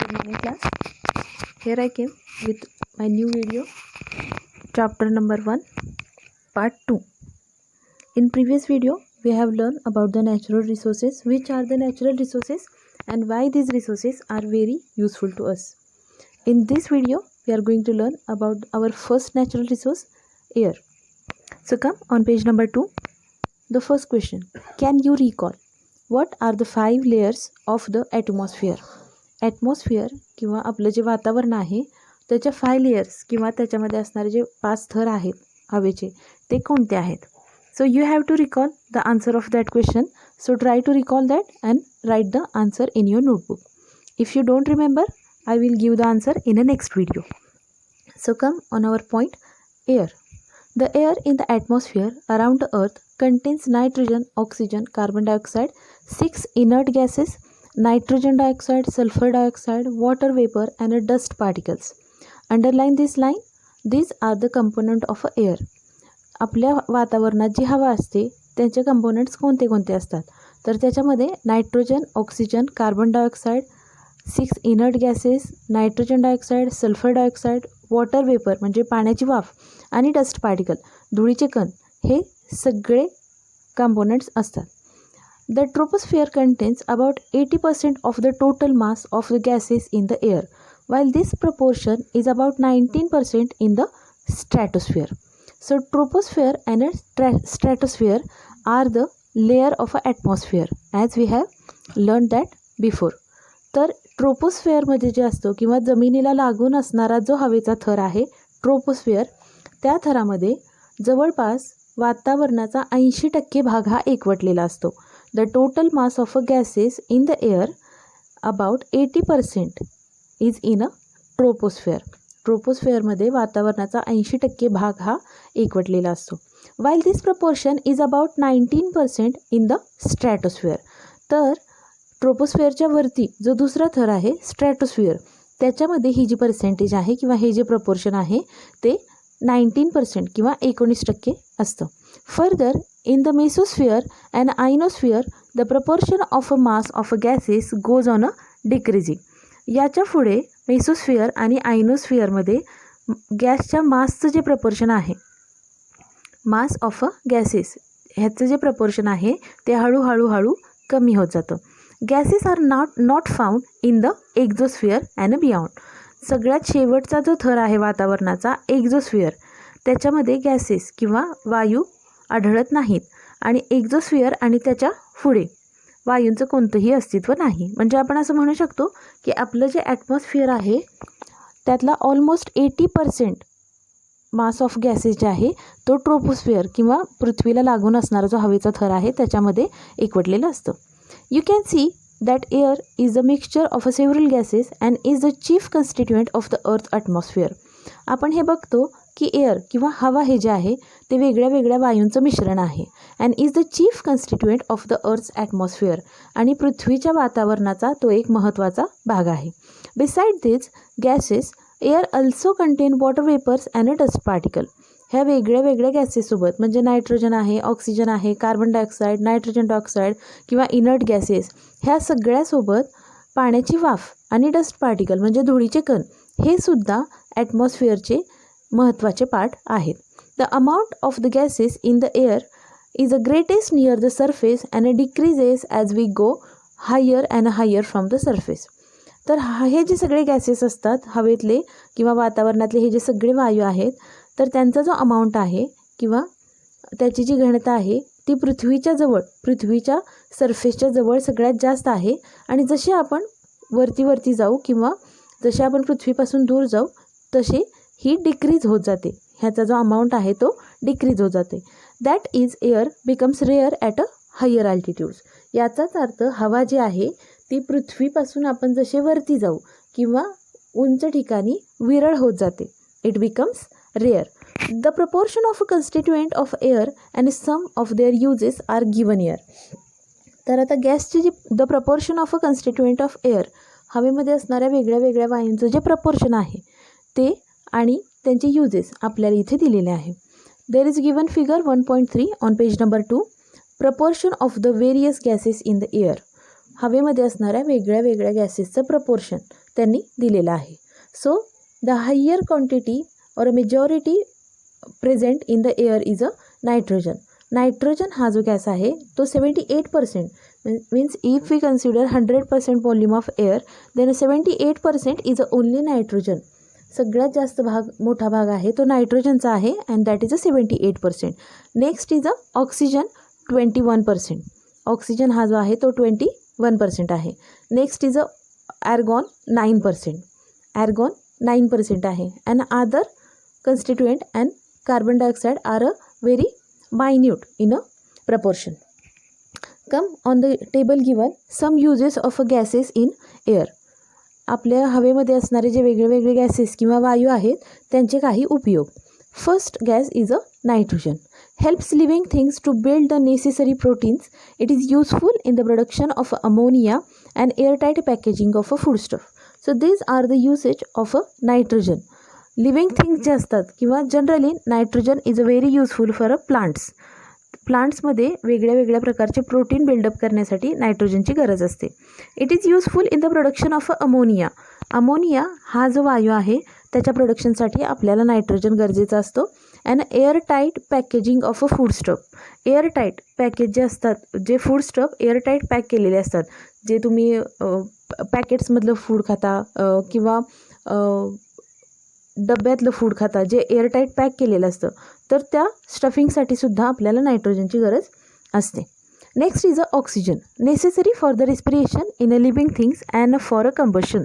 Good morning class. Here I came with my new video, chapter number 1, part 2. In previous video, we have learned about the natural resources, which are the natural resources and why these resources are very useful to us. In this video, we are going to learn about our first natural resource, air. So come on page number 2. The first question, can you recall what are the 5 layers of the atmosphere? Atmosphere किंवा आपलं जे वातावरण आहे त्याच्या 5 layers किंवा त्याच्यामध्ये असणारे जे 5 थर आहेत हवेचे ते कोणते आहेत? So you have to recall the answer of that question. So try to recall that and write the answer in your notebook. If you don't remember, I will give the answer in a next video. So come on our point, air. The air in the atmosphere around the earth contains nitrogen, oxygen, carbon dioxide, 6 inert gases, nitrogen dioxide, sulfur dioxide, water vapor and dust particles. Underline this line. These are the component of air. आपल्या वातावरणात जी हवा असते त्याचे components कोणते कोणते असतात? तर त्याच्यामध्ये nitrogen, oxygen, carbon dioxide, 6 inert gases, nitrogen dioxide, sulphur dioxide, water vapour म्हणजे पाण्याची वाफ आणि डस्ट पार्टिकल धुळीचे कण हे सगळे कंपोनेंट्स असतात. The troposphere contains about 80% of the total mass of the gases in the air, while this proportion is about 19% in the stratosphere. So troposphere and stratosphere are the layer of an atmosphere, as we have learned that before. तर ट्रोपोस्फिअरमध्ये जे असतो किंवा जमिनीला लागून असणारा जो हवेचा थर आहे ट्रोपोस्फिअर, त्या थरामध्ये जवळपास वातावरणाचा 80% भाग हा एकवटलेला असतो. The total mass of gases in the air, about 80% is in a troposphere. ट्रोपोस्फिअरमध्ये वातावरणाचा 80% भाग हा एकवटलेला असतो. While this proportion is about 19% in the stratosphere. तर ट्रोपोस्फिअरच्या वरती जो दुसरा थर आहे स्ट्रॅटोस्फिअर, त्याच्यामध्ये ही जी पर्सेंटेज आहे किंवा हे जे प्रपोर्शन आहे ते 19% किंवा 19% असतं. Further, in the mesosphere and ionosphere, the proportion of a mass of gases goes on a decreasing. याच्या पुढे मेसोस्फिअर आणि आयनोस्फिअरमध्ये गॅसच्या मासचं जे प्रपोर्शन आहे, मास ऑफ गॅसेस ह्याचं जे प्रपोर्शन आहे ते हळूहळू कमी होत जातं. Gases are not found in the exosphere and beyond. सगळ्यात शेवटचा जो थर आहे वातावरणाचा एक्झोस्फिअर, त्याच्यामध्ये गॅसेस किंवा वायू आढळत नाहीत आणि एक्झोस्फिअर आणि त्याच्या पुढे वायूंचं कोणतंही अस्तित्व नाही. म्हणजे आपण असं म्हणू शकतो की आपलं जे ॲटमॉस्फिअर आहे त्यातला ऑलमोस्ट 80% मास ऑफ गॅसेस जे आहे तो ट्रोपोस्फिअर किंवा पृथ्वीला लागून असणारा जो हवेचा थर आहे त्याच्यामध्ये एकवटलेला असतं. You can see that air is a mixture of several gases and is the chief constituent of the earth atmosphere. आपण हे बघतो की एअर किंवा हवा हे जे आहे ते वेगळ्या वेगळ्या वायूंचं मिश्रण आहे and is the chief constituent of the earth's atmosphere. आणि पृथ्वीच्या वातावरणाचा तो एक महत्त्वाचा भाग आहे. Beside this gases, air also contain water vapours and dust particle. ह्या वेगळ्या वेगळ्या गॅसेससोबत म्हणजे नायट्रोजन आहे, ऑक्सिजन आहे, कार्बन डायऑक्साईड, नायट्रोजन डायऑक्साईड किंवा इनर्ट गॅसेस ह्या सगळ्यासोबत पाण्याची वाफ आणि डस्ट पार्टिकल म्हणजे धुळीचे कण हे सुद्धा ॲटमॉस्फिअरचे महत्त्वाचे पार्ट आहेत. The amount of the gases in the air is the greatest near the surface and decreases as we go higher and higher from the surface. तर हे जे सगळे गॅसेस असतात हवेतले किंवा वातावरणातले हे जे सगळे वायू आहेत तर त्यांचा जो अमाऊंट आहे किंवा त्याची जी घनता आहे ती पृथ्वीच्या जवळ, पृथ्वीच्या सरफेसच्या जवळ सगळ्यात जास्त आहे. आणि जसे आपण वरती जाऊ किंवा जसे आपण पृथ्वीपासून दूर जाऊ तसे ही डिक्रीज होत जाते. ह्याचा जो अमाऊंट आहे तो डिक्रीज होत जाते. That is air becomes rare at a higher altitudes. याचाच अर्थ हवा जी आहे ती पृथ्वीपासून आपण जसे वरती जाऊ किंवा उंच ठिकाणी विरळ होत जाते. It becomes rare. The proportion of a constituent of air and some of their uses are given here. तर आता गॅसची जी the proportion of a constituent of air, हवेमध्ये असणाऱ्या वेगळ्या वेगळ्या वायूंचं जे प्रपोर्शन आहे ते आणि त्यांचे युजेस आपल्याला इथे दिलेले आहे. There is given figure 1.3 on page number 2. Proportion of the various gases in the air. हवेमध्ये असणाऱ्या वेगळ्या वेगळ्या गॅसेसचं प्रपोर्शन त्यांनी दिलेलं आहे. So the higher quantity or a majority present in the air is a nitrogen. Nitrogen हा जो gas आहे तो 78% means if we consider 100% volume of air then 78% is only nitrogen. सगळ्यात जास्त भाग मोठा भाग आहे तो नायट्रोजनचा आहे and that is a 78%. Next is a oxygen 21%. Oxygen हा जो आहे तो 21% आहे. Next is a argon 9%. Argon 9% आहे. And other constituent and carbon dioxide are a very minute in a proportion. Come on the table given some uses of gases in air. आपल्या हवेमध्ये असणारे जे वेगळे वेगळे गॅसेस किंवा वायू आहेत त्यांचे काही उपयोग. First gas is a nitrogen. Helps living things to build the necessary proteins. It is useful in the production of ammonia and airtight packaging of a foodstuff. So these are the usage of a nitrogen. Living things जे असतात किंवा generally nitrogen is a very useful for a plants. प्लांट्समध्ये वेगळ्या वेगळ्या प्रकारचे protein buildup करण्यासाठी नायट्रोजनची गरज असते. It is useful in the production of ammonia. Ammonia हा जो वायू आहे त्याच्या प्रोडक्शनसाठी आपल्याला नायट्रोजन गरजेचा असतो. And airtight packaging of a foodstuff. Airtight package जे असतात, जे फूडस्टफ एअरटाईट पॅक केलेले असतात, जे तुम्ही पॅकेट्समधलं फूड खाता किंवा डब्यातलं फूड खाता, जे एअरटाईट पॅक केलेलं असतं, तर त्या स्टफिंगसाठी सुद्धा आपल्याला नायट्रोजनची गरज असते. Next is a oxygen. Necessary for the respiration in a living things and for a combustion.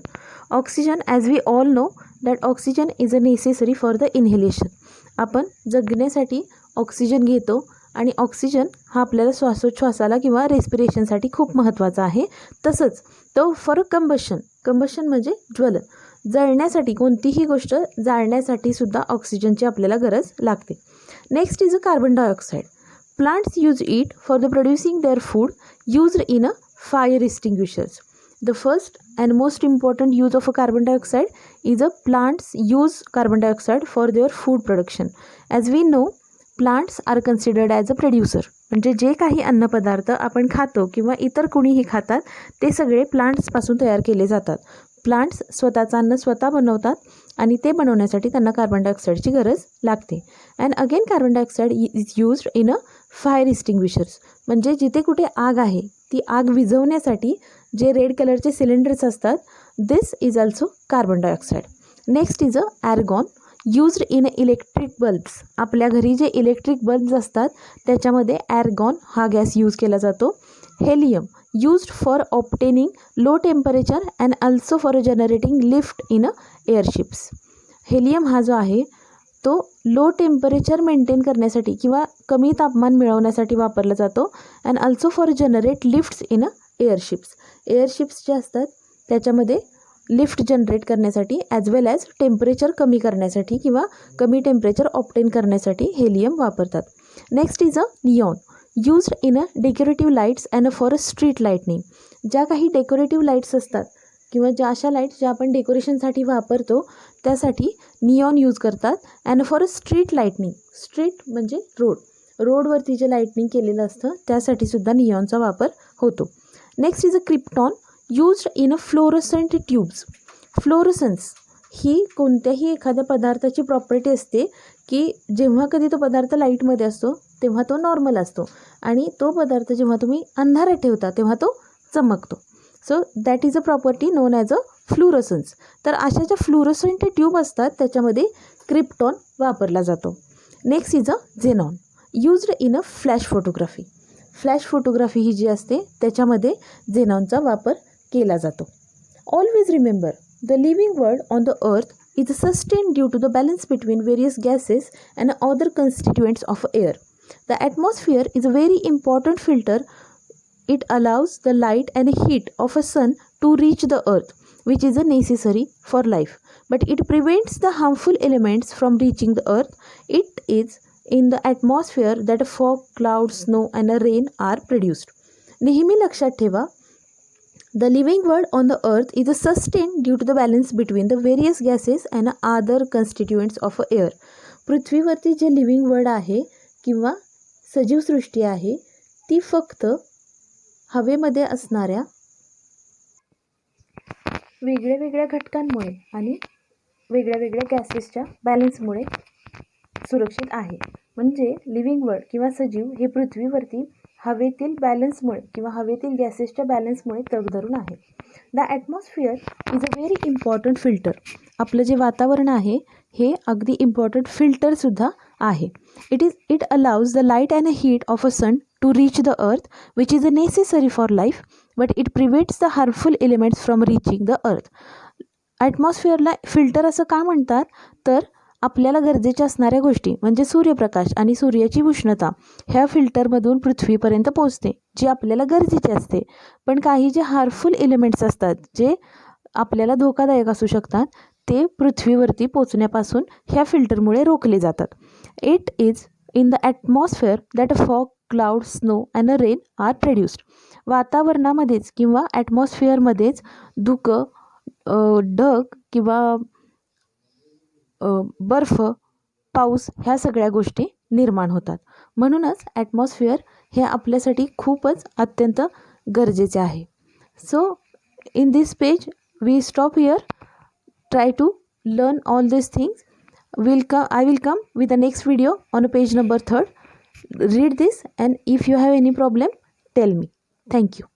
Oxygen as we all know that oxygen is a necessary for the inhalation. आपण जगण्यासाठी ऑक्सिजन घेतो आणि ऑक्सिजन हा आपल्याला श्वासोच्छ्वासाला किंवा रेस्पिरेशनसाठी खूप महत्त्वाचा आहे. तसंच तो फॉर कंबशन. कंबशन म्हणजे ज्वलन. जळण्यासाठी, कोणतीही गोष्ट जाळण्यासाठी सुद्धा ऑक्सिजनची आपल्याला गरज लागते. Next is a carbon dioxide. Plants use it for the producing their food used in a fire extinguishers. The first and most important use of a carbon dioxide is a plants use carbon dioxide for their food production. As we know plants are considered as a producer. म्हणजे जे काही अन्नपदार्थ आपण खातो किंवा इतर कुणीही खातात ते सगळे प्लांट्सपासून तयार केले जातात. प्लांट्स स्वतःचं अन्न स्वतः बनवतात आणि ते बनवण्यासाठी त्यांना कार्बन डायऑक्साईडची गरज लागते. And again carbon dioxide is used in a fire extinguishers. म्हणजे जिथे कुठे आग आहे ती आग विझवण्यासाठी जे रेड कलरचे सिलेंडर्स असतात, this is also carbon dioxide. Next is a argon used in electric bulbs. आपल्या घरी जे इलेक्ट्रिक बल्ब्स असतात त्याच्यामध्ये ॲर्गॉन हा गॅस यूज केला जातो. Helium used for obtaining low temperature and also for generating lift in airships. Helium हा जो आहे तो लो टेम्परेचर मेंटेन करण्यासाठी किंवा कमी तापमान मिळवण्यासाठी वापरला जातो. And also for generate lifts in airships. Airships जे असतात त्याच्यामध्ये लिफ्ट जनरेट करण्यासाठी ॲज वेल ॲज टेम्परेचर कमी करण्यासाठी किंवा कमी टेम्परेचर ऑप्टेन करण्यासाठी हेलियम वापरतात. Next is a neon used in a decorative lights and for a street lightning. ज्या काही डेकोरेटिव्ह लाईट्स असतात किंवा ज्या अशा लाईट्स ज्या आपण डेकोरेशनसाठी वापरतो त्यासाठी नियॉन यूज करतात. And for a street lightning. Street म्हणजे रोड. रोडवरती जे लाईटनिंग केलेलं असतं त्यासाठी सुद्धा नियॉनचा वापर होतो. Next is a krypton used in a fluorescent tubes. Fluorescence ही कोणत्याही एखाद्या पदार्थाची प्रॉपर्टी असते की जेव्हा कधी तो पदार्थ लाईटमध्ये असतो तेव्हा तो नॉर्मल असतो आणि तो पदार्थ जेव्हा तुम्ही अंधारात ठेवता तेव्हा तो चमकतो. So that is a property known as a fluorescence. तर अशा ज्या फ्लुरोसंट ट्यूब असतात त्याच्यामध्ये क्रिप्टॉन वापरला जातो. Next is a xenon used in a flash photography. Flash photography ही जी असते त्याच्यामध्ये झेनॉनचा वापर केला जातो. Always remember the living world on the earth is sustained due to the balance between various gases and other constituents of air. The atmosphere is a very important filter. It allows the light and heat of a sun to reach the earth, which is necessary for life. But it prevents the harmful elements from reaching the earth. It is in the atmosphere that fog, clouds, snow and rain are produced. नेहमी लक्षात ठेवा, the living world on the earth is sustained due to the balance between the various gases and other constituents of air. पृथ्वीवरती जे living world आहे किंवा सजीव सृष्टी आहे ती फक्त हवेमध्ये असणाऱ्या वेगळ्या वेगळ्या घटकांमुळे आणि वेगळ्या वेगळ्या गॅसेसच्या बॅलन्समुळे सुरक्षित आहे. म्हणजे लिव्हिंग वर्ल्ड किंवा सजीव हे पृथ्वीवरती हवेतील बॅलन्समुळे किंवा हवेतील गॅसेसच्या बॅलन्समुळे तग धरून आहे. The atmosphere is a very important filter. आपलं जे वातावरण आहे हे अगदी इम्पॉर्टंट फिल्टरसुद्धा आहे. It allows the light and heat of a sun to reach the earth which is a necessary for life, but it prevents the harmful elements from reaching the earth. ॲटमॉस्फिअरला filter असं का म्हणतात, तर आपल्याला गरजेच्या असणाऱ्या गोष्टी म्हणजे सूर्यप्रकाश आणि सूर्याची उष्णता ह्या फिल्टरमधून पृथ्वीपर्यंत पोहोचते, जी आपल्याला गरजेची असते. पण काही जे हार्मफुल एलिमेंट्स असतात जे आपल्याला धोकादायक असू शकतात ते पृथ्वीवरती पोचण्यापासून ह्या फिल्टरमुळे रोखले जातात. It is in the atmosphere that a fog, cloud, snow and a rain are produced. वातावरणामध्येच किंवा ॲटमॉस्फिअरमध्येच धुकं, ढग किंवा बर्फ, पाऊस ह्या सगळ्या गोष्टी निर्माण होतात. म्हणूनच ॲटमॉस्फिअर हे आपल्यासाठी खूपच अत्यंत गरजेचे आहे. So in this page we stop here. Try to learn all these things. I will come with the next video on page number 3. Read this, and if you have any problem, tell me. Thank you.